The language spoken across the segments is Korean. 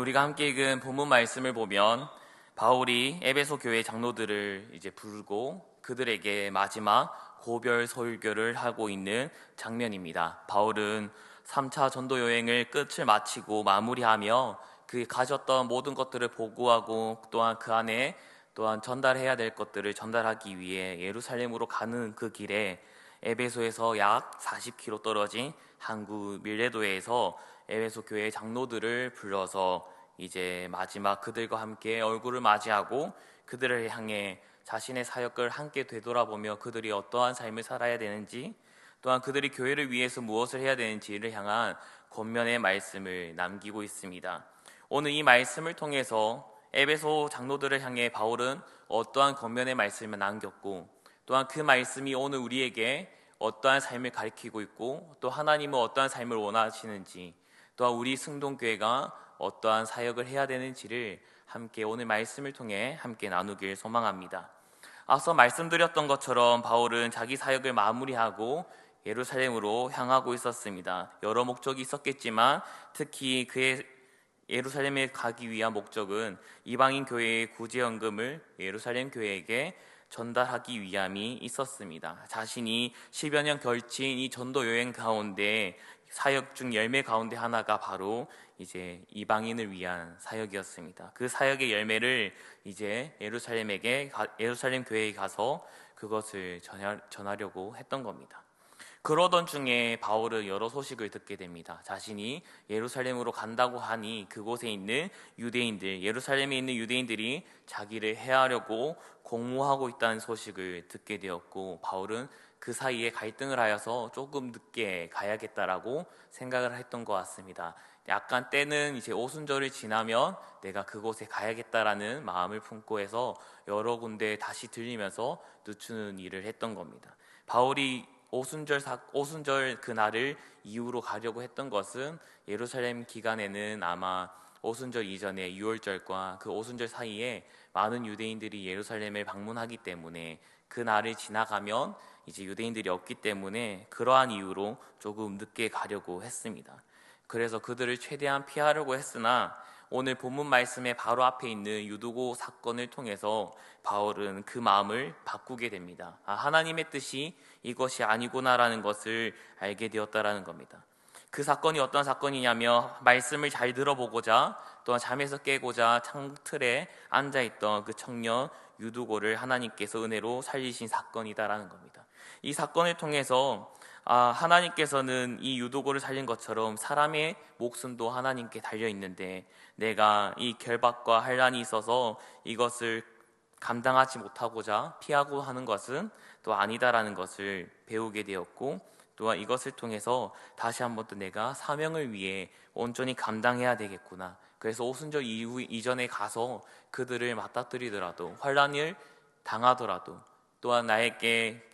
오늘 우리가 함께 읽은 본문 말씀을 보면 바울이 에베소 교회 장로들을 이제 부르고 그들에게 마지막 고별 설교를 하고 있는 장면입니다. 바울은 3차 전도 여행을 끝을 마치고 마무리하며 그 가졌던 모든 것들을 보고하고 또한 그 안에 또한 전달해야 될 것들을 전달하기 위해 예루살렘으로 가는 그 길에 에베소에서 약 40km 떨어진 항구 밀레도에서 에베소 교회 장로들을 불러서 이제 마지막 그들과 함께 얼굴을 맞이하고 그들을 향해 자신의 사역을 함께 되돌아보며 그들이 어떠한 삶을 살아야 되는지 또한 그들이 교회를 위해서 무엇을 해야 되는지를 향한 권면의 말씀을 남기고 있습니다. 오늘 이 말씀을 통해서 에베소 장로들을 향해 바울은 어떠한 권면의 말씀을 남겼고 또한 그 말씀이 오늘 우리에게 어떠한 삶을 가리키고 있고 또 하나님은 어떠한 삶을 원하시는지 또한 우리 승동교회가 어떠한 사역을 해야 되는지를 함께 오늘 말씀을 통해 함께 나누길 소망합니다. 앞서 말씀드렸던 것처럼 바울은 자기 사역을 마무리하고 예루살렘으로 향하고 있었습니다. 여러 목적이 있었겠지만 특히 그의 예루살렘에 가기 위한 목적은 이방인 교회의 구제연금을 예루살렘 교회에게 전달하기 위함이 있었습니다. 자신이 10여 년 걸친 이 전도 여행 가운데 사역 중 열매 가운데 하나가 바로 이제 이방인을 위한 사역이었습니다. 그 사역의 열매를 이제 예루살렘 교회에 가서 그것을 전하려고 했던 겁니다. 그러던 중에 바울은 여러 소식을 듣게 됩니다. 자신이 예루살렘으로 간다고 하니 그곳에 있는 유대인들, 예루살렘에 있는 유대인들이 자기를 해하려고 공모하고 있다는 소식을 듣게 되었고 바울은 그 사이에 갈등을 하여서 조금 늦게 가야겠다라고 생각을 했던 것 같습니다. 약간 때는 이제 오순절을 지나면 내가 그곳에 가야겠다라는 마음을 품고 해서 여러 군데 다시 들리면서 늦추는 일을 했던 겁니다. 바울이 오순절 그날을 이후로 가려고 했던 것은 예루살렘 기간에는 아마 오순절 이전에 유월절과 그 오순절 사이에 많은 유대인들이 예루살렘을 방문하기 때문에 그 날을 지나가면 이제 유대인들이 없기 때문에 그러한 이유로 조금 늦게 가려고 했습니다. 그래서 그들을 최대한 피하려고 했으나 오늘 본문 말씀의 바로 앞에 있는 유두고 사건을 통해서 바울은 그 마음을 바꾸게 됩니다. 하나님의 뜻이 이것이 아니구나라는 것을 알게 되었다라는 겁니다. 그 사건이 어떤 사건이냐면 말씀을 잘 들어보고자 또한 잠에서 깨고자 창틀에 앉아있던 그 청년 유두고를 하나님께서 은혜로 살리신 사건이다라는 겁니다. 이 사건을 통해서 하나님께서는 이 유두고를 살린 것처럼 사람의 목숨도 하나님께 달려있는데 내가 이 결박과 환난이 있어서 이것을 감당하지 못하고자 피하고 하는 것은 또 아니다라는 것을 배우게 되었고 또한 이것을 통해서 다시 한 번 더 내가 사명을 위해 온전히 감당해야 되겠구나. 그래서 오순절 이전에 가서 그들을 맞닥뜨리더라도 환난을 당하더라도 또한 나에게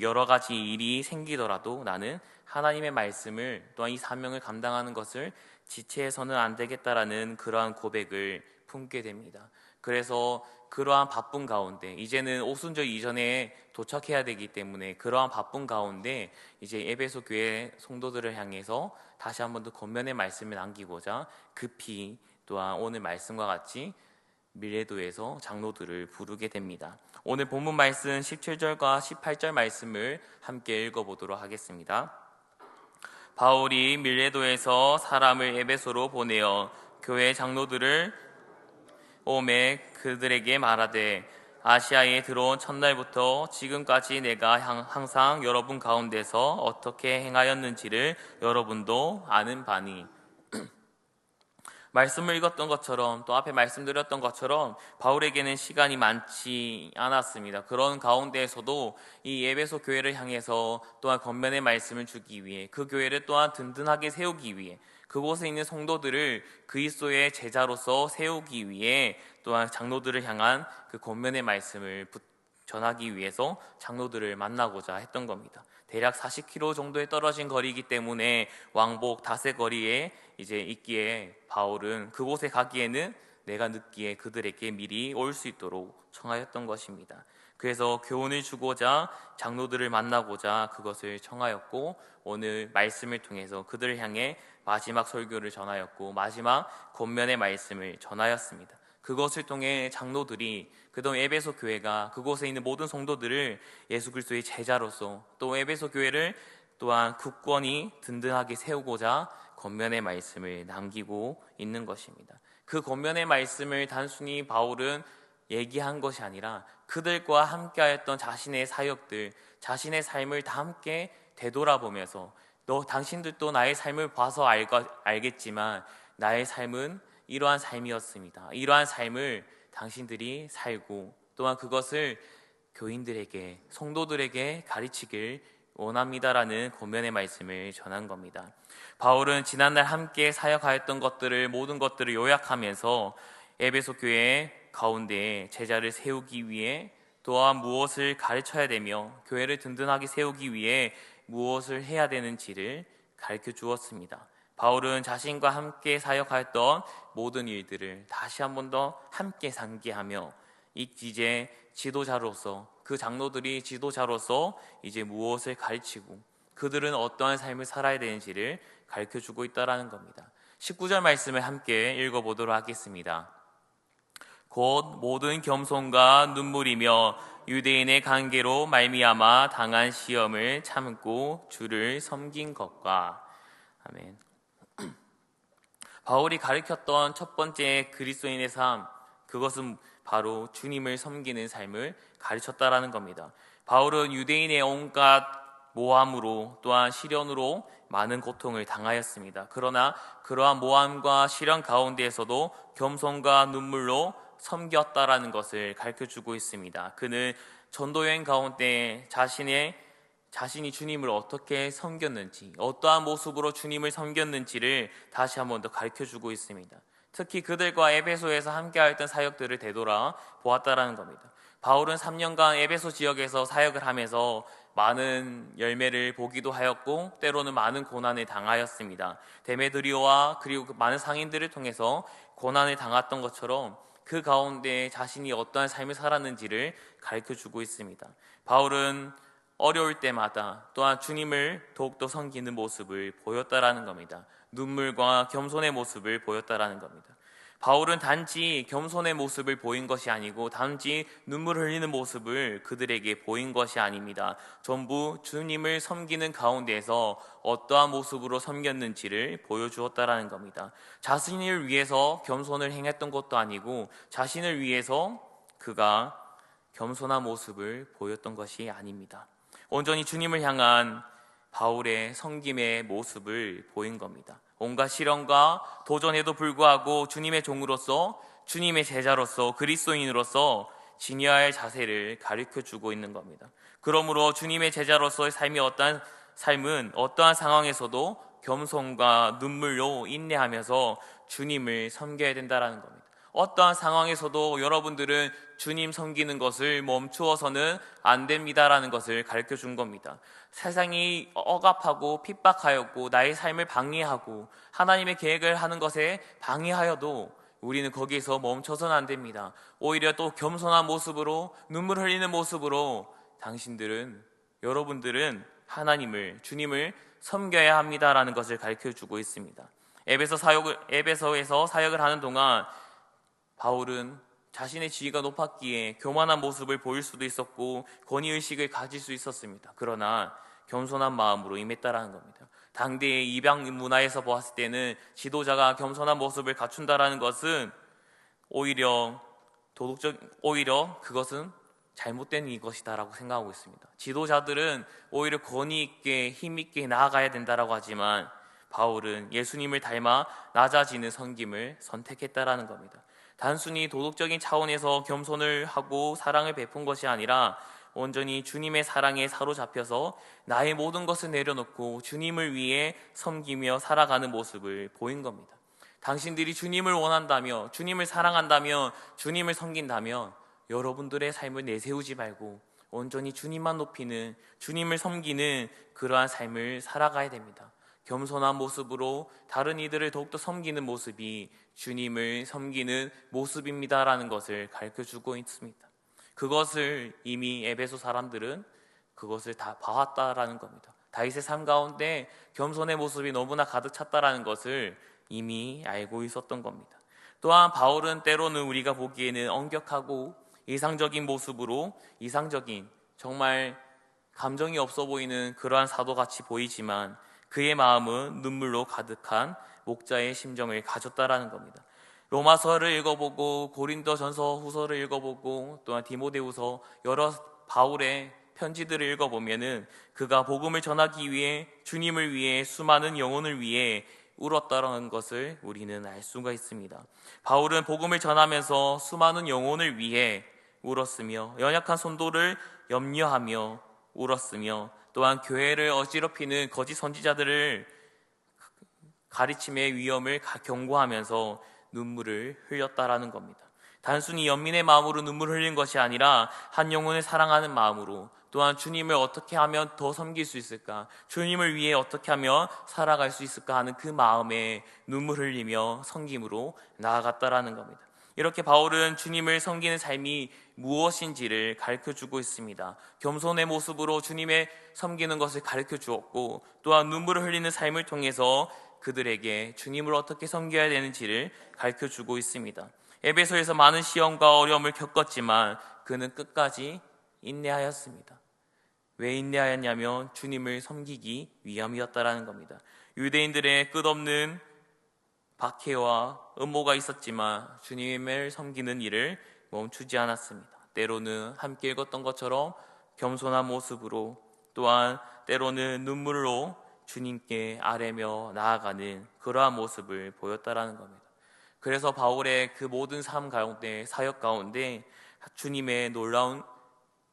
여러 가지 일이 생기더라도 나는 하나님의 말씀을 또한 이 사명을 감당하는 것을 지체해서는 안 되겠다라는 그러한 고백을 품게 됩니다. 그래서 그러한 바쁜 가운데 이제는 오순절 이전에 도착해야 되기 때문에 그러한 바쁜 가운데 이제 에베소 교회 성도들을 향해서 다시 한 번 더 권면의 말씀을 남기고자 급히 또한 오늘 말씀과 같이 밀레도에서 장로들을 부르게 됩니다. 오늘 본문 말씀 17절과 18절 말씀을 함께 읽어보도록 하겠습니다. 바울이 밀레도에서 사람을 에베소로 보내어 교회 장로들을 오매 그들에게 말하되 아시아에 들어온 첫날부터 지금까지 내가 항상 여러분 가운데서 어떻게 행하였는지를 여러분도 아는 바니. 말씀을 읽었던 것처럼 또 앞에 말씀드렸던 것처럼 바울에게는 시간이 많지 않았습니다. 그런 가운데에서도 이 에베소 교회를 향해서 또한 권면의 말씀을 주기 위해 그 교회를 또한 든든하게 세우기 위해 그곳에 있는 성도들을 그리스도의 제자로서 세우기 위해 또한 장로들을 향한 그 권면의 말씀을 전하기 위해서 장로들을 만나고자 했던 겁니다. 대략 40km 정도에 떨어진 거리이기 때문에 왕복 닷새 거리에 이제 있기에 바울은 그곳에 가기에는 내가 늦기에 그들에게 미리 올 수 있도록 청하였던 것입니다. 그래서 교훈을 주고자 장로들을 만나고자 그것을 청하였고, 오늘 말씀을 통해서 그들을 향해 마지막 설교를 전하였고 마지막 권면의 말씀을 전하였습니다. 그것을 통해 장로들이, 그동안 에베소 교회가 그곳에 있는 모든 성도들을 예수 그리스도의 제자로서, 또 에베소 교회를 또한 굳건히 든든하게 세우고자 권면의 말씀을 남기고 있는 것입니다. 그 권면의 말씀을 단순히 바울은 얘기한 것이 아니라 그들과 함께하였던 자신의 사역들, 자신의 삶을 다 함께 되돌아보면서, 당신들도 나의 삶을 봐서 알겠지만 나의 삶은 이러한 삶이었습니다. 이러한 삶을 당신들이 살고 또한 그것을 교인들에게, 성도들에게 가르치길 원합니다라는 권면의 말씀을 전한 겁니다. 바울은 지난날 함께 사역하였던 것들을, 모든 것들을 요약하면서 에베소 교회 가운데 제자를 세우기 위해 또한 무엇을 가르쳐야 되며 교회를 든든하게 세우기 위해 무엇을 해야 되는지를 가르쳐 주었습니다. 바울은 자신과 함께 사역하였던 모든 일들을 다시 한 번 더 함께 상기하며 이제 지도자로서, 그 장로들이 지도자로서 이제 무엇을 가르치고 그들은 어떠한 삶을 살아야 되는지를 가르쳐주고 있다는 겁니다. 19절 말씀을 함께 읽어보도록 하겠습니다. 곧 모든 겸손과 눈물이며 유대인의 관계로 말미암아 당한 시험을 참고 주를 섬긴 것과. 아멘. 바울이 가르쳤던 첫 번째 그리스도인의 삶, 그것은 바로 주님을 섬기는 삶을 가르쳤다라는 겁니다. 바울은 유대인의 온갖 모함으로 또한 시련으로 많은 고통을 당하였습니다. 그러나 그러한 모함과 시련 가운데에서도 겸손과 눈물로 섬겼다라는 것을 가르쳐주고 있습니다. 그는 전도여행 가운데 자신이 주님을 어떻게 섬겼는지, 어떠한 모습으로 주님을 섬겼는지를 다시 한 번 더 가르쳐주고 있습니다. 특히 그들과 에베소에서 함께하였던 사역들을 되돌아 보았다라는 겁니다. 바울은 3년간 에베소 지역에서 사역을 하면서 많은 열매를 보기도 하였고 때로는 많은 고난을 당하였습니다. 데메드리오와 그리고 많은 상인들을 통해서 고난을 당했던 것처럼 그 가운데 자신이 어떠한 삶을 살았는지를 가르쳐주고 있습니다. 바울은 어려울 때마다 또한 주님을 더욱더 섬기는 모습을 보였다라는 겁니다. 눈물과 겸손의 모습을 보였다라는 겁니다. 바울은 단지 겸손의 모습을 보인 것이 아니고 단지 눈물 흘리는 모습을 그들에게 보인 것이 아닙니다. 전부 주님을 섬기는 가운데에서 어떠한 모습으로 섬겼는지를 보여주었다라는 겁니다. 자신을 위해서 겸손을 행했던 것도 아니고 자신을 위해서 그가 겸손한 모습을 보였던 것이 아닙니다. 온전히 주님을 향한 바울의 섬김의 모습을 보인 겁니다. 온갖 시련과 도전에도 불구하고 주님의 종으로서, 주님의 제자로서, 그리스도인으로서 지녀야 할 자세를 가르쳐주고 있는 겁니다. 그러므로 주님의 제자로서의 삶은 어떠한 상황에서도 겸손과 눈물로 인내하면서 주님을 섬겨야 된다는 겁니다. 어떠한 상황에서도 여러분들은 주님 섬기는 것을 멈추어서는 안 됩니다라는 것을 가르쳐 준 겁니다. 세상이 억압하고 핍박하였고 나의 삶을 방해하고 하나님의 계획을 하는 것에 방해하여도 우리는 거기에서 멈춰서는 안 됩니다. 오히려 또 겸손한 모습으로, 눈물 흘리는 모습으로 여러분들은 주님을 섬겨야 합니다라는 것을 가르쳐 주고 있습니다. 에베소에서 사역을 하는 동안 바울은 자신의 지위가 높았기에 교만한 모습을 보일 수도 있었고 권위의식을 가질 수 있었습니다. 그러나 겸손한 마음으로 임했다라는 겁니다. 당대의 이방 문화에서 보았을 때는 지도자가 겸손한 모습을 갖춘다라는 것은 오히려 그것은 잘못된 것이다라고 생각하고 있습니다. 지도자들은 오히려 권위 있게 힘 있게 나아가야 된다라고 하지만 바울은 예수님을 닮아 낮아지는 섬김을 선택했다라는 겁니다. 단순히 도덕적인 차원에서 겸손을 하고 사랑을 베푼 것이 아니라 온전히 주님의 사랑에 사로잡혀서 나의 모든 것을 내려놓고 주님을 위해 섬기며 살아가는 모습을 보인 겁니다. 당신들이 주님을 원한다며, 주님을 사랑한다며, 주님을 섬긴다면 여러분들의 삶을 내세우지 말고 온전히 주님만 높이는, 주님을 섬기는 그러한 삶을 살아가야 됩니다. 겸손한 모습으로 다른 이들을 더욱더 섬기는 모습이 주님을 섬기는 모습입니다라는 것을 가르쳐주고 있습니다. 그것을 이미 에베소 사람들은 그것을 다 봐왔다라는 겁니다. 다윗의 삶 가운데 겸손의 모습이 너무나 가득 찼다라는 것을 이미 알고 있었던 겁니다. 또한 바울은 때로는 우리가 보기에는 엄격하고 이상적인 모습으로 이상적인 정말 감정이 없어 보이는 그러한 사도같이 보이지만 그의 마음은 눈물로 가득한 목자의 심정을 가졌다라는 겁니다. 로마서를 읽어보고 고린도전서 후서를 읽어보고 또한 디모데후서 여러 바울의 편지들을 읽어보면은 그가 복음을 전하기 위해 주님을 위해 수많은 영혼을 위해 울었다는 것을 우리는 알 수가 있습니다. 바울은 복음을 전하면서 수많은 영혼을 위해 울었으며 연약한 성도를 염려하며 울었으며 또한 교회를 어지럽히는 거짓 선지자들을 가르침의 위험을 경고하면서 눈물을 흘렸다라는 겁니다. 단순히 연민의 마음으로 눈물을 흘린 것이 아니라 한 영혼을 사랑하는 마음으로 또한 주님을 어떻게 하면 더 섬길 수 있을까, 주님을 위해 어떻게 하면 살아갈 수 있을까 하는 그 마음에 눈물 흘리며 섬김으로 나아갔다라는 겁니다. 이렇게 바울은 주님을 섬기는 삶이 무엇인지를 가르쳐주고 있습니다. 겸손의 모습으로 주님의 섬기는 것을 가르쳐 주었고 또한 눈물을 흘리는 삶을 통해서 그들에게 주님을 어떻게 섬겨야 되는지를 가르쳐주고 있습니다. 에베소에서 많은 시험과 어려움을 겪었지만 그는 끝까지 인내하였습니다. 왜 인내하였냐면 주님을 섬기기 위함이었다라는 겁니다. 유대인들의 끝없는 박해와 음모가 있었지만 주님을 섬기는 일을 멈추지 않았습니다. 때로는 함께 읽었던 것처럼 겸손한 모습으로 또한 때로는 눈물로 주님께 아뢰며 나아가는 그러한 모습을 보였다라는 겁니다. 그래서 바울의 그 모든 삶 가운데 사역 가운데 주님의 놀라운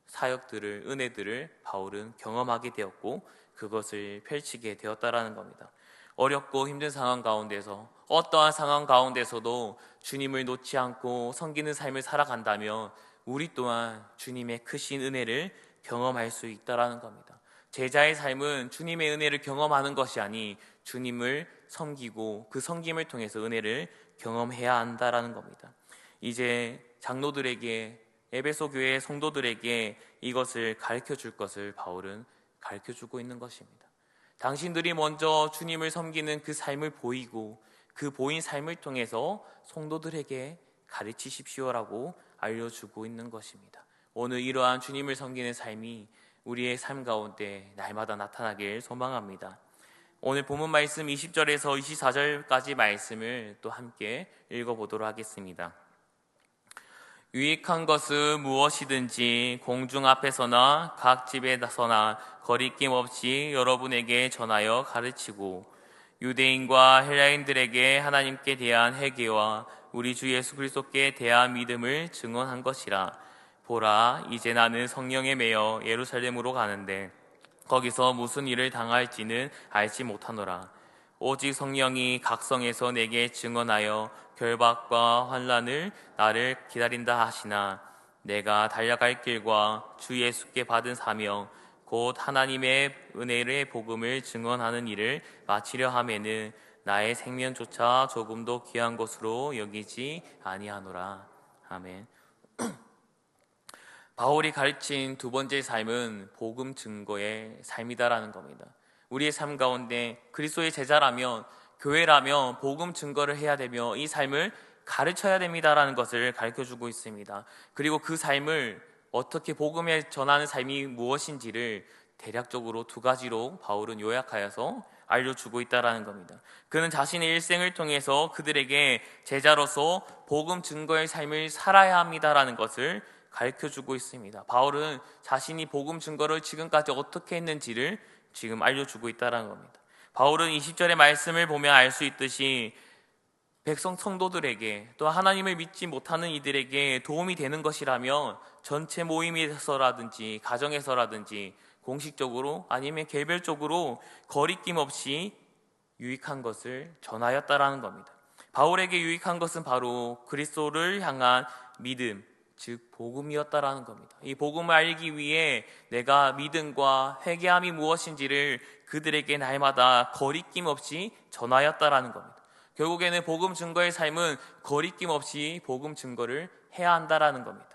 사역들을 은혜들을 바울은 경험하게 되었고 그것을 펼치게 되었다라는 겁니다. 어렵고 힘든 상황 가운데서 어떠한 상황 가운데서도 주님을 놓지 않고 섬기는 삶을 살아간다면 우리 또한 주님의 크신 은혜를 경험할 수 있다라는 겁니다. 제자의 삶은 주님의 은혜를 경험하는 것이 아니 주님을 섬기고 그 섬김을 통해서 은혜를 경험해야 한다라는 겁니다. 이제 장로들에게 에베소 교회 성도들에게 이것을 가르쳐 줄 것을 바울은 가르쳐 주고 있는 것입니다. 당신들이 먼저 주님을 섬기는 그 삶을 보이고 그 보인 삶을 통해서 성도들에게 가르치십시오라고 알려주고 있는 것입니다. 오늘 이러한 주님을 섬기는 삶이 우리의 삶 가운데 날마다 나타나길 소망합니다. 오늘 본문 말씀 20절에서 24절까지 말씀을 또 함께 읽어보도록 하겠습니다. 유익한 것은 무엇이든지 공중 앞에서나 각 집에서나 거리낌 없이 여러분에게 전하여 가르치고 유대인과 헬라인들에게 하나님께 대한 회개와 우리 주 예수 그리스도께 대한 믿음을 증언한 것이라. 보라, 이제 나는 성령에 매여 예루살렘으로 가는데 거기서 무슨 일을 당할지는 알지 못하노라. 오직 성령이 각성에서 내게 증언하여 결박과 환난을 나를 기다린다 하시나 내가 달려갈 길과 주 예수께 받은 사명 곧 하나님의 은혜의 복음을 증언하는 일을 마치려 하면은 나의 생명조차 조금도 귀한 것으로 여기지 아니하노라. 아멘. 바울이 가르친 두 번째 삶은 복음 증거의 삶이다라는 겁니다. 우리의 삶 가운데 그리스도의 제자라면 교회라면 복음 증거를 해야 되며 이 삶을 가르쳐야 됩니다라는 것을 가르쳐주고 있습니다. 그리고 그 삶을 어떻게 복음에 전하는 삶이 무엇인지를 대략적으로 두 가지로 바울은 요약하여서 알려주고 있다라는 겁니다. 그는 자신의 일생을 통해서 그들에게 제자로서 복음 증거의 삶을 살아야 합니다라는 것을 가르쳐주고 있습니다. 바울은 자신이 복음 증거를 지금까지 어떻게 했는지를 지금 알려주고 있다는 겁니다. 바울은 20절의 말씀을 보면 알 수 있듯이 백성 성도들에게 또 하나님을 믿지 못하는 이들에게 도움이 되는 것이라면 전체 모임에서라든지 가정에서라든지 공식적으로 아니면 개별적으로 거리낌 없이 유익한 것을 전하였다라는 겁니다. 바울에게 유익한 것은 바로 그리스도를 향한 믿음, 즉 복음이었다라는 겁니다. 이 복음을 알기 위해 내가 믿음과 회개함이 무엇인지를 그들에게 날마다 거리낌 없이 전하였다라는 겁니다. 결국에는 복음 증거의 삶은 거리낌 없이 복음 증거를 해야 한다라는 겁니다.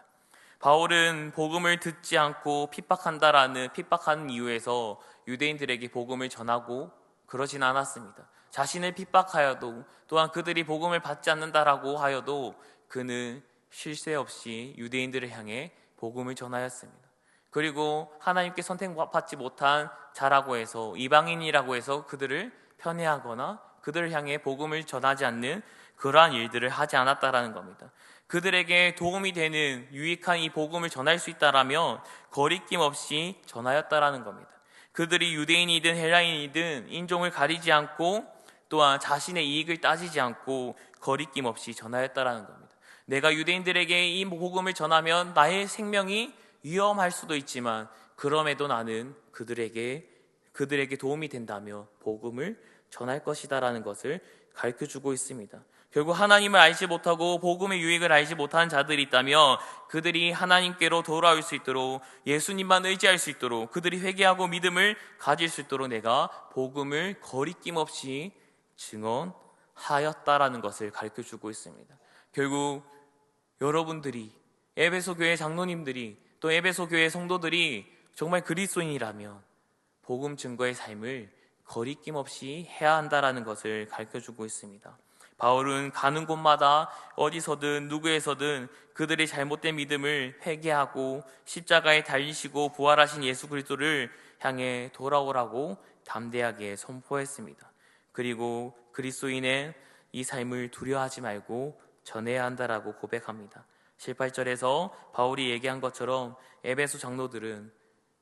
바울은 복음을 듣지 않고 핍박하는 이유에서 유대인들에게 복음을 전하고 그러진 않았습니다. 자신을 핍박하여도, 또한 그들이 복음을 받지 않는다라고 하여도 그는 쉴 새 없이 유대인들을 향해 복음을 전하였습니다. 그리고 하나님께 선택받지 못한 자라고 해서, 이방인이라고 해서 그들을 편애하거나 그들을 향해 복음을 전하지 않는 그러한 일들을 하지 않았다라는 겁니다. 그들에게 도움이 되는 유익한 이 복음을 전할 수 있다라면 거리낌 없이 전하였다라는 겁니다. 그들이 유대인이든 헬라인이든 인종을 가리지 않고, 또한 자신의 이익을 따지지 않고 거리낌 없이 전하였다라는 겁니다. 내가 유대인들에게 이 복음을 전하면 나의 생명이 위험할 수도 있지만, 그럼에도 나는 그들에게 도움이 된다며 복음을 전할 것이다라는 것을 가르쳐주고 있습니다. 결국 하나님을 알지 못하고 복음의 유익을 알지 못하는 자들이 있다면 그들이 하나님께로 돌아올 수 있도록, 예수님만 의지할 수 있도록, 그들이 회개하고 믿음을 가질 수 있도록 내가 복음을 거리낌 없이 증언하였다라는 것을 가르쳐주고 있습니다. 결국 여러분들이, 에베소 교회 장로님들이, 또 에베소 교회 성도들이 정말 그리스도인이라면 복음 증거의 삶을 거리낌 없이 해야 한다라는 것을 가르쳐주고 있습니다. 바울은 가는 곳마다 어디서든 누구에서든 그들의 잘못된 믿음을 회개하고 십자가에 달리시고 부활하신 예수 그리스도를 향해 돌아오라고 담대하게 선포했습니다. 그리고 그리스도인의 이 삶을 두려워하지 말고 전해야 한다라고 고백합니다. 7, 8절에서 바울이 얘기한 것처럼 에베소 장로들은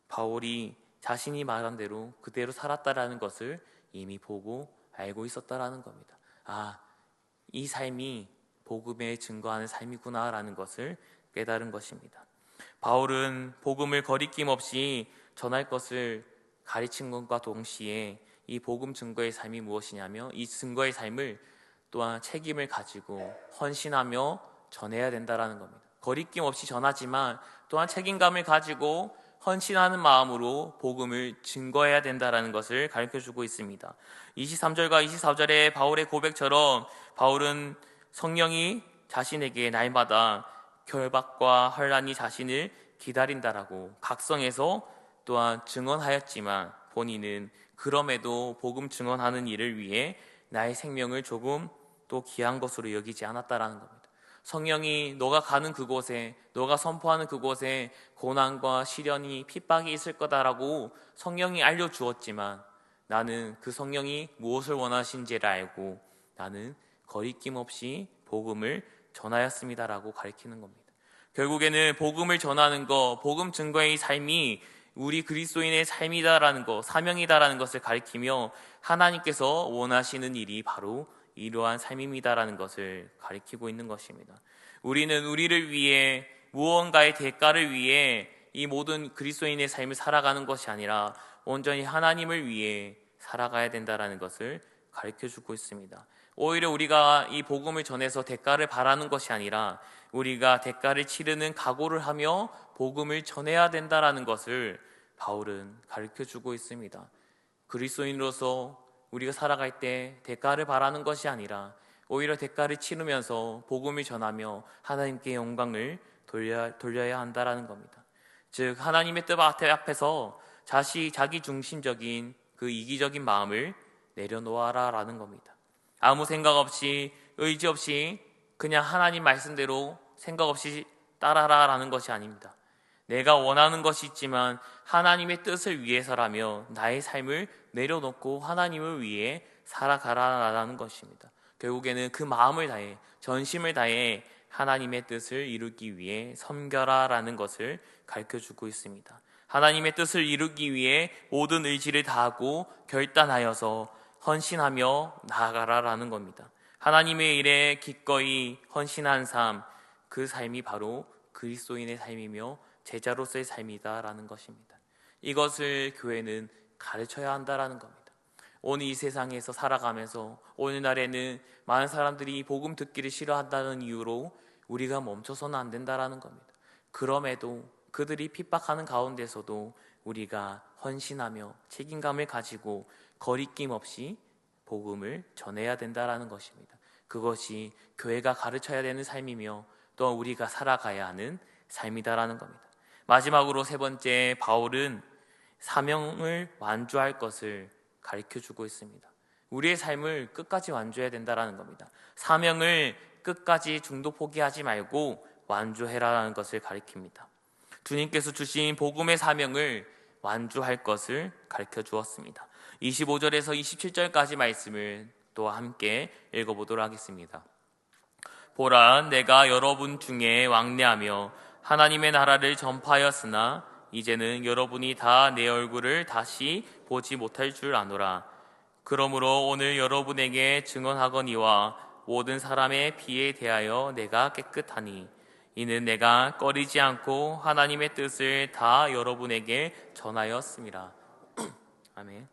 바울이 자신이 말한 대로 그대로 살았다라는 것을 이미 보고 알고 있었다라는 겁니다. 이 삶이 복음에 증거하는 삶이구나라는 것을 깨달은 것입니다. 바울은 복음을 거리낌 없이 전할 것을 가르친 것과 동시에 이 복음 증거의 삶이 무엇이냐며, 이 증거의 삶을 또한 책임을 가지고 헌신하며 전해야 된다라는 겁니다. 거리낌 없이 전하지만 또한 책임감을 가지고 헌신하는 마음으로 복음을 증거해야 된다라는 것을 가르쳐주고 있습니다. 23절과 24절의 바울의 고백처럼 바울은 성령이 자신에게 날마다 결박과 환난이 자신을 기다린다라고 각성해서 또한 증언하였지만, 본인은 그럼에도 복음 증언하는 일을 위해 나의 생명을 조금 또 귀한 것으로 여기지 않았다라는 겁니다. 성령이 너가 가는 그곳에, 너가 선포하는 그곳에 고난과 시련이, 핍박이 있을 거다라고 성령이 알려주었지만, 나는 그 성령이 무엇을 원하신지를 알고 나는 거리낌 없이 복음을 전하였습니다라고 가르치는 겁니다. 결국에는 복음을 전하는 것, 복음 증거의 삶이 우리 그리스도인의 삶이다라는 것, 사명이다라는 것을 가리키며 하나님께서 원하시는 일이 바로 이러한 삶입니다라는 것을 가리키고 있는 것입니다. 우리는 우리를 위해, 무언가의 대가를 위해 이 모든 그리스도인의 삶을 살아가는 것이 아니라 온전히 하나님을 위해 살아가야 된다라는 것을 가르쳐주고 있습니다. 오히려 우리가 이 복음을 전해서 대가를 바라는 것이 아니라 우리가 대가를 치르는 각오를 하며 복음을 전해야 된다라는 것을 바울은 가르쳐주고 있습니다. 그리스도인으로서 우리가 살아갈 때 대가를 바라는 것이 아니라 오히려 대가를 치르면서 복음을 전하며 하나님께 영광을 돌려야 한다라는 겁니다. 즉 하나님의 뜻 앞에서 자기 중심적인 그 이기적인 마음을 내려놓아라라는 겁니다. 아무 생각 없이, 의지 없이 그냥 하나님 말씀대로 생각 없이 따라라라는 것이 아닙니다. 내가 원하는 것이 있지만 하나님의 뜻을 위해서라며 나의 삶을 내려놓고 하나님을 위해 살아가라라는 것입니다. 결국에는 그 마음을 다해, 전심을 다해 하나님의 뜻을 이루기 위해 섬겨라라는 것을 가르쳐주고 있습니다. 하나님의 뜻을 이루기 위해 모든 의지를 다하고 결단하여서 헌신하며 나아가라라는 겁니다. 하나님의 일에 기꺼이 헌신한 삶, 그 삶이 바로 그리스도인의 삶이며 제자로서의 삶이다라는 것입니다. 이것을 교회는 가르쳐야 한다라는 겁니다. 오늘 이 세상에서 살아가면서 오늘날에는 많은 사람들이 복음 듣기를 싫어한다는 이유로 우리가 멈춰서는 안 된다라는 겁니다. 그럼에도 그들이 핍박하는 가운데서도 우리가 헌신하며 책임감을 가지고 거리낌 없이 복음을 전해야 된다라는 것입니다. 그것이 교회가 가르쳐야 되는 삶이며 또 우리가 살아가야 하는 삶이다라는 겁니다. 마지막으로 세 번째, 바울은 사명을 완주할 것을 가르쳐주고 있습니다. 우리의 삶을 끝까지 완주해야 된다는 겁니다. 사명을 끝까지 중도 포기하지 말고 완주해라라는 것을 가르칩니다. 주님께서 주신 복음의 사명을 완주할 것을 가르쳐 주었습니다. 25절에서 27절까지 말씀을 또 함께 읽어보도록 하겠습니다. 보라, 내가 여러분 중에 왕래하며 하나님의 나라를 전파하였으나 이제는 여러분이 다 내 얼굴을 다시 보지 못할 줄 아노라. 그러므로 오늘 여러분에게 증언하거니와 모든 사람의 피에 대하여 내가 깨끗하니 이는 내가 꺼리지 않고 하나님의 뜻을 다 여러분에게 전하였습니다. 아멘.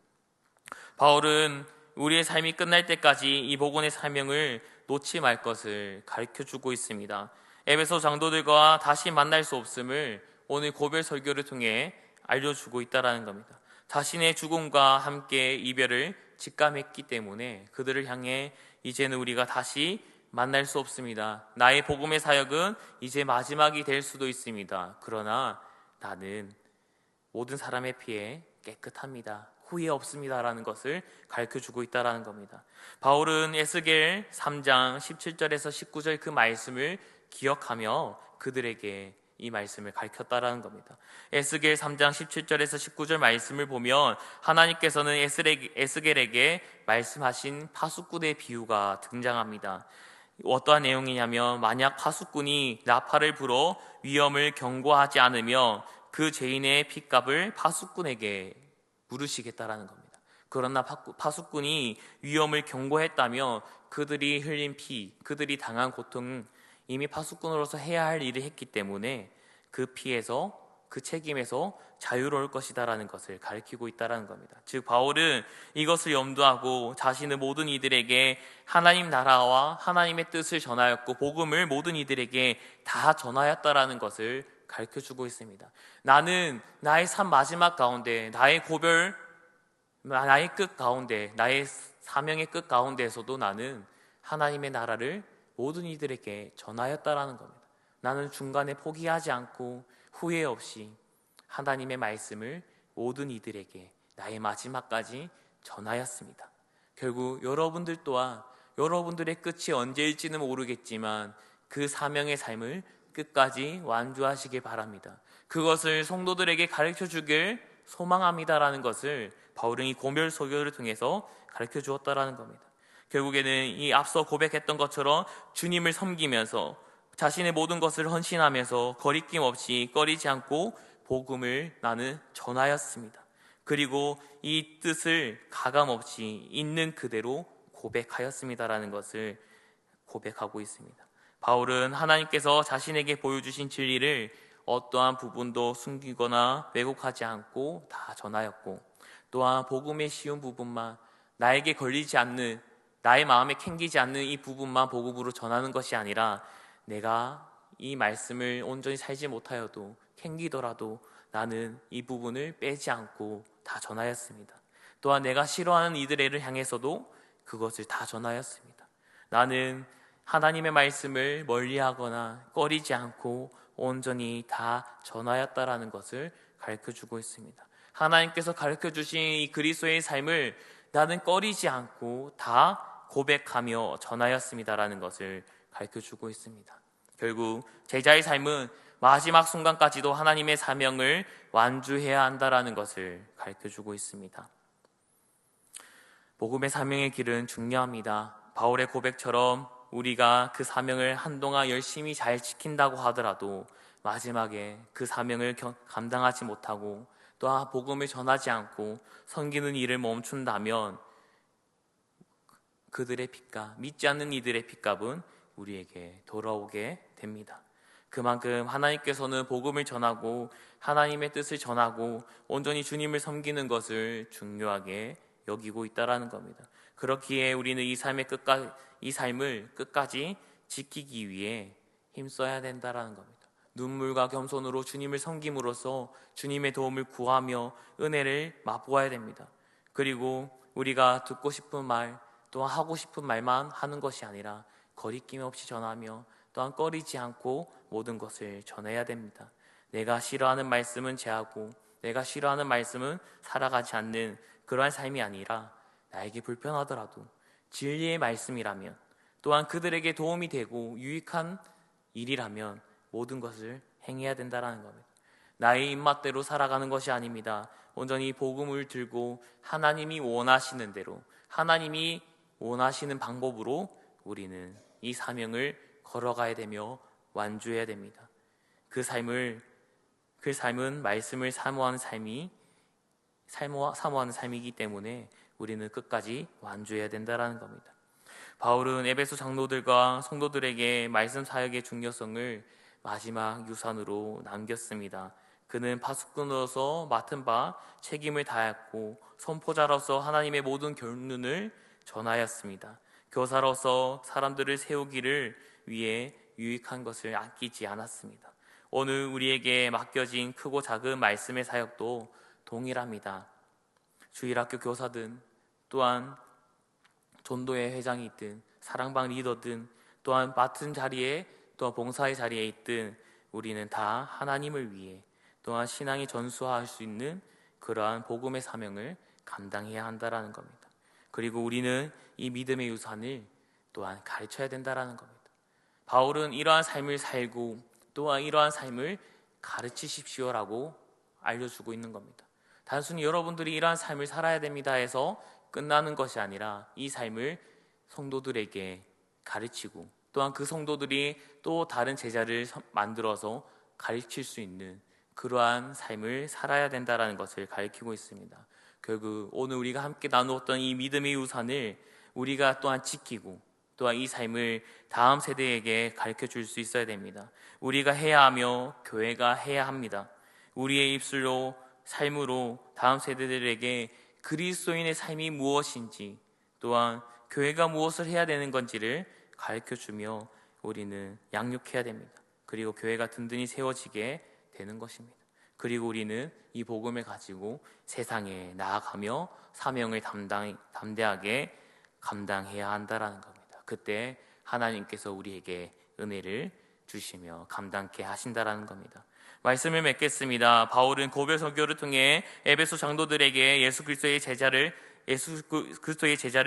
바울은 우리의 삶이 끝날 때까지 이 복음의 사명을 놓지 말 것을 가르쳐주고 있습니다. 에베소 장로들과 다시 만날 수 없음을 오늘 고별 설교를 통해 알려주고 있다는 겁니다. 자신의 죽음과 함께 이별을 직감했기 때문에 그들을 향해 이제는 우리가 다시 만날 수 없습니다. 나의 복음의 사역은 이제 마지막이 될 수도 있습니다. 그러나 나는 모든 사람의 피에 깨끗합니다. 후회 없습니다라는 것을 가르쳐주고 있다는 겁니다. 바울은 에스겔 3장 17절에서 19절 그 말씀을 기억하며 그들에게 이 말씀을 가르쳤다라는 겁니다. 에스겔 3장 17절에서 19절 말씀을 보면 하나님께서는 에스겔에게 말씀하신 파수꾼의 비유가 등장합니다. 어떠한 내용이냐면 만약 파수꾼이 나팔을 불어 위험을 경고하지 않으면 그 죄인의 핏값을 파수꾼에게 물으시겠다라는 겁니다. 그러나 파수꾼이 위험을 경고했다면 그들이 흘린 피, 그들이 당한 고통은 이미 파수꾼으로서 해야 할 일을 했기 때문에 그 피에서, 그 책임에서 자유로울 것이다라는 것을 가르치고 있다는 겁니다. 즉 바울은 이것을 염두하고 자신의 모든 이들에게 하나님 나라와 하나님의 뜻을 전하였고 복음을 모든 이들에게 다 전하였다라는 것을 가르쳐주고 있습니다. 나는 나의 삶 마지막 가운데, 나의 고별, 나의 끝 가운데, 나의 사명의 끝 가운데에서도 나는 하나님의 나라를 모든 이들에게 전하였다라는 겁니다. 나는 중간에 포기하지 않고 후회 없이 하나님의 말씀을 모든 이들에게 나의 마지막까지 전하였습니다. 결국 여러분들 또한 여러분들의 끝이 언제일지는 모르겠지만 그 사명의 삶을 끝까지 완주하시길 바랍니다. 그것을 성도들에게 가르쳐 주길 소망합니다라는 것을 바울은 이 고별 설교를 통해서 가르쳐 주었다라는 겁니다. 결국에는 이 앞서 고백했던 것처럼 주님을 섬기면서 자신의 모든 것을 헌신하면서 거리낌 없이 꺼리지 않고 복음을 나는 전하였습니다. 그리고 이 뜻을 가감없이 있는 그대로 고백하였습니다라는 것을 고백하고 있습니다. 바울은 하나님께서 자신에게 보여주신 진리를 어떠한 부분도 숨기거나 왜곡하지 않고 다 전하였고, 또한 복음의 쉬운 부분만, 나에게 걸리지 않는, 나의 마음에 캥기지 않는 이 부분만 복음으로 전하는 것이 아니라 내가 이 말씀을 온전히 살지 못하여도 캥기더라도 나는 이 부분을 빼지 않고 다 전하였습니다. 또한 내가 싫어하는 이들을 향해서도 그것을 다 전하였습니다. 나는 하나님의 말씀을 멀리하거나 꺼리지 않고 온전히 다 전하였다라는 것을 가르쳐주고 있습니다. 하나님께서 가르쳐주신 이 그리스도의 삶을 나는 꺼리지 않고 다 고백하며 전하였습니다라는 것을 가르쳐주고 있습니다. 결국 제자의 삶은 마지막 순간까지도 하나님의 사명을 완주해야 한다라는 것을 가르쳐주고 있습니다. 복음의 사명의 길은 중요합니다. 바울의 고백처럼 우리가 그 사명을 한동안 열심히 잘 지킨다고 하더라도 마지막에 그 사명을 감당하지 못하고 또한 복음을 전하지 않고 섬기는 일을 멈춘다면 그들의 핏값, 믿지 않는 이들의 핏값은 우리에게 돌아오게 됩니다. 그만큼 하나님께서는 복음을 전하고 하나님의 뜻을 전하고 온전히 주님을 섬기는 것을 중요하게 여기고 있다는 겁니다. 그렇기에 우리는 이 삶을 끝까지 지키기 위해 힘써야 된다는 겁니다. 눈물과 겸손으로 주님을 섬김으로써 주님의 도움을 구하며 은혜를 맛보아야 됩니다. 그리고 우리가 듣고 싶은 말, 또한 하고 싶은 말만 하는 것이 아니라 거리낌 없이 전하며 또한 꺼리지 않고 모든 것을 전해야 됩니다. 내가 싫어하는 말씀은 제하고 내가 싫어하는 말씀은 살아가지 않는 그러한 삶이 아니라 나에게 불편하더라도 진리의 말씀이라면 또한 그들에게 도움이 되고 유익한 일이라면 모든 것을 행해야 된다는 겁니다. 나의 입맛대로 살아가는 것이 아닙니다. 온전히 복음을 들고 하나님이 원하시는 대로 하나님이 원하시는 방법으로 우리는 이 사명을 걸어가야 되며 완주해야 됩니다. 그 삶은 말씀을 사모하는 삶이기 때문에 우리는 끝까지 완주해야 된다는 겁니다. 바울은 에베소 장로들과 성도들에게 말씀 사역의 중요성을 마지막 유산으로 남겼습니다. 그는 파수꾼으로서 맡은 바 책임을 다했고 선포자로서 하나님의 모든 결론을 전하였습니다. 교사로서 사람들을 세우기를 위해 유익한 것을 아끼지 않았습니다. 오늘 우리에게 맡겨진 크고 작은 말씀의 사역도 동일합니다. 주일학교 교사든 또한 전도회 회장이 있든 사랑방 리더든 또한 맡은 자리에 또 봉사의 자리에 있든 우리는 다 하나님을 위해 또한 신앙이 전수할 수 있는 그러한 복음의 사명을 감당해야 한다는 겁니다. 그리고 우리는 이 믿음의 유산을 또한 가르쳐야 된다는 겁니다. 바울은 이러한 삶을 살고 또한 이러한 삶을 가르치십시오라고 알려주고 있는 겁니다. 단순히 여러분들이 이러한 삶을 살아야 됩니다 해서 끝나는 것이 아니라 이 삶을 성도들에게 가르치고 또한 그 성도들이 또 다른 제자를 만들어서 가르칠 수 있는 그러한 삶을 살아야 된다는 것을 가르치고 있습니다. 결국 오늘 우리가 함께 나누었던 이 믿음의 유산을 우리가 또한 지키고 또한 이 삶을 다음 세대에게 가르쳐 줄 수 있어야 됩니다. 우리가 해야 하며 교회가 해야 합니다. 우리의 입술로 삶으로 다음 세대들에게 그리스도인의 삶이 무엇인지 또한 교회가 무엇을 해야 되는 건지를 가르쳐주며 우리는 양육해야 됩니다. 그리고 교회가 든든히 세워지게 되는 것입니다. 그리고 우리는 이 복음을 가지고 세상에 나아가며 사명을 담대하게 감당해야 한다는 겁니다. 그때 하나님께서 우리에게 은혜를 주시며 감당케 하신다는 겁니다. 말씀을 맺겠습니다. 바울은 고별 설교를 통해 에베소 장로들에게 예수 그리스도의 제자를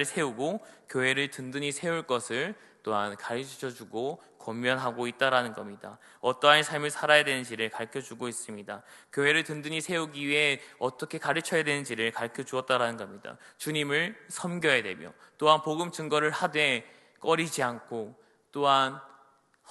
세우고 교회를 든든히 세울 것을 또한 가르쳐주고 권면하고 있다라는 겁니다. 어떠한 삶을 살아야 되는지를 가르쳐주고 있습니다. 교회를 든든히 세우기 위해 어떻게 가르쳐야 되는지를 가르쳐주었다라는 겁니다. 주님을 섬겨야 되며 또한 복음 증거를 하되 꺼리지 않고 또한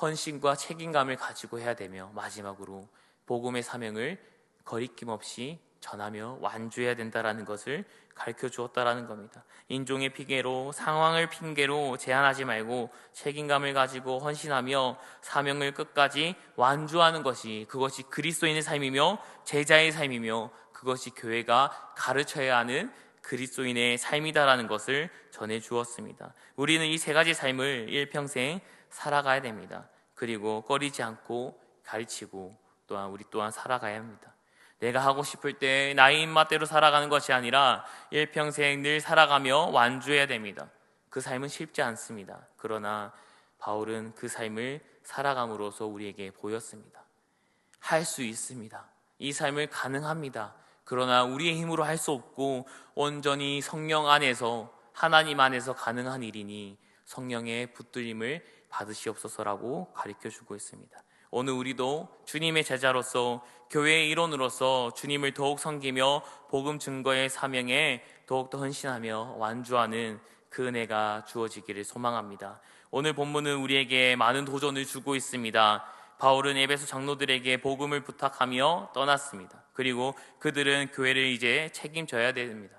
헌신과 책임감을 가지고 해야 되며 마지막으로 복음의 사명을 거리낌 없이 전하며 완주해야 된다라는 것을 가르쳐 주었다라는 겁니다. 인종의 핑계로 상황을 핑계로 제한하지 말고 책임감을 가지고 헌신하며 사명을 끝까지 완주하는 것이 그것이 그리스도인의 삶이며 제자의 삶이며 그것이 교회가 가르쳐야 하는 그리스도인의 삶이다라는 것을 전해 주었습니다. 우리는 이 세 가지 삶을 일평생 살아가야 됩니다. 그리고 꺼리지 않고 가르치고 또한 우리 또한 살아가야 합니다. 내가 하고 싶을 때 나의 입맛대로 살아가는 것이 아니라 일평생 늘 살아가며 완주해야 됩니다. 그 삶은 쉽지 않습니다. 그러나 바울은 그 삶을 살아감으로써 우리에게 보였습니다. 할 수 있습니다. 이 삶을 가능합니다. 그러나 우리의 힘으로 할 수 없고 온전히 성령 안에서 하나님 안에서 가능한 일이니 성령의 붙들림을 받으시옵소서라고 가르쳐주고 있습니다. 오늘 우리도 주님의 제자로서 교회의 일원으로서 주님을 더욱 섬기며 복음 증거의 사명에 더욱더 헌신하며 완주하는 그 은혜가 주어지기를 소망합니다. 오늘 본문은 우리에게 많은 도전을 주고 있습니다. 바울은 에베소 장로들에게 복음을 부탁하며 떠났습니다. 그리고 그들은 교회를 이제 책임져야 됩니다.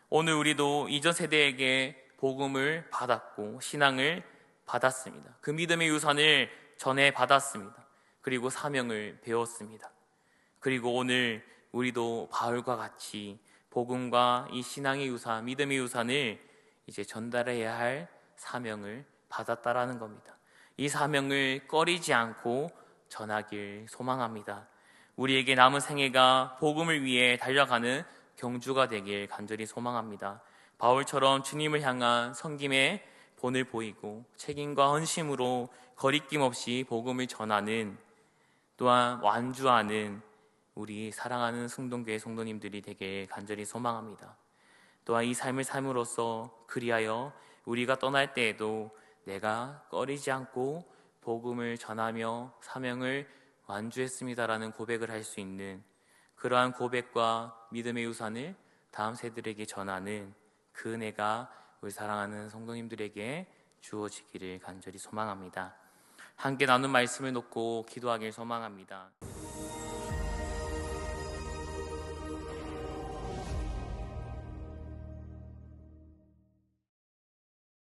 오늘 우리도 이전 세대에게 복음을 받았고 신앙을 받았습니다. 그 믿음의 유산을 전해 받았습니다. 그리고 사명을 배웠습니다. 그리고 오늘 우리도 바울과 같이 복음과 이 신앙의 유산, 믿음의 유산을 이제 전달해야 할 사명을 받았다라는 겁니다. 이 사명을 꺼리지 않고 전하길 소망합니다. 우리에게 남은 생애가 복음을 위해 달려가는 경주가 되길 간절히 소망합니다. 바울처럼 주님을 향한 섬김의 본을 보이고 책임과 헌심으로 거리낌 없이 복음을 전하는, 또한 완주하는 우리 사랑하는 승동교회 성도님들이 되길 간절히 소망합니다. 또한 이 삶을 삶으로써 그리하여 우리가 떠날 때에도 내가 꺼리지 않고 복음을 전하며 사명을 완주했습니다라는 고백을 할 수 있는, 그러한 고백과 믿음의 유산을 다음 세대들에게 전하는 그 은혜가 우리 사랑하는 성도님들에게 주어지기를 간절히 소망합니다. 함께 나눈 말씀을 놓고 기도하길 소망합니다.